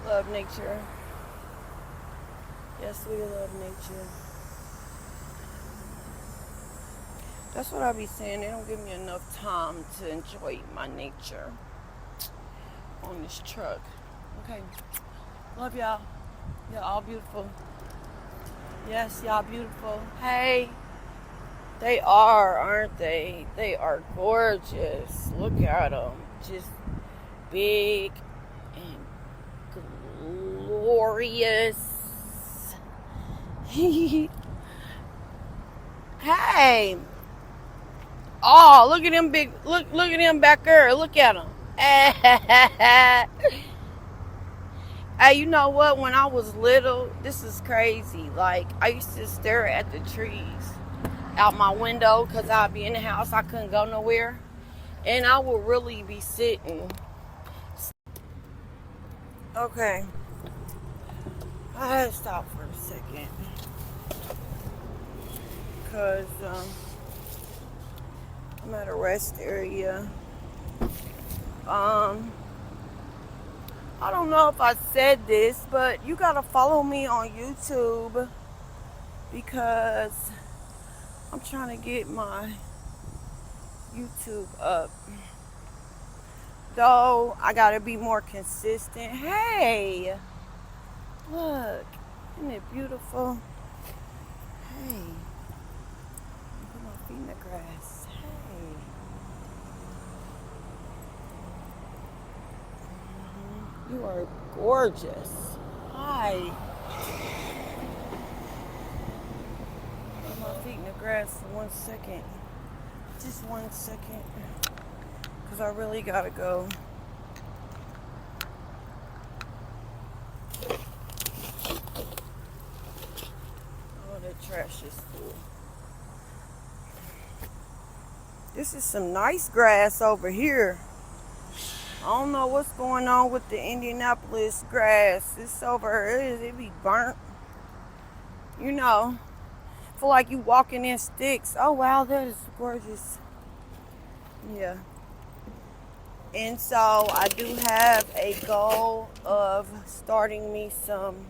love nature. Yes, we love nature. That's what I be saying. They don't give me enough time to enjoy my nature on this truck. Okay. Love y'all. Y'all all beautiful. Yes, y'all beautiful. Hey. They are, aren't they? They are gorgeous. Look at them. Just big and glorious. Hey. Oh, look at them big. Look at them back there. Look at them. Hey, you know what? When I was little, this is crazy. Like, I used to stare at the trees out my window because I'd be in the house. I couldn't go nowhere. And I would really be sitting. Okay. I had to stop for a second. Because I'm at a rest area. I don't know if I said this, but you gotta follow me on YouTube because I'm trying to get my YouTube up. Though I gotta be more consistent. Hey, look, isn't it beautiful? Hey, put my feet in the grass. Hey. You are gorgeous. Hi. Put my feet in the grass for 1 second. Just 1 second. Because I really gotta go. Oh, that trash is full. This is some nice grass over here. I don't know what's going on with the Indianapolis grass. It's over here. It be burnt. You know. Feel like you walking in sticks. Oh wow, that is gorgeous. Yeah. And so I do have a goal of starting me some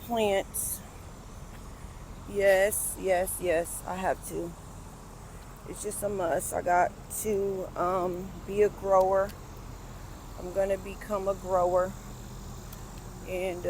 plants. Yes, I have to. It's just a must. I got to be a grower. I'm gonna become a grower, and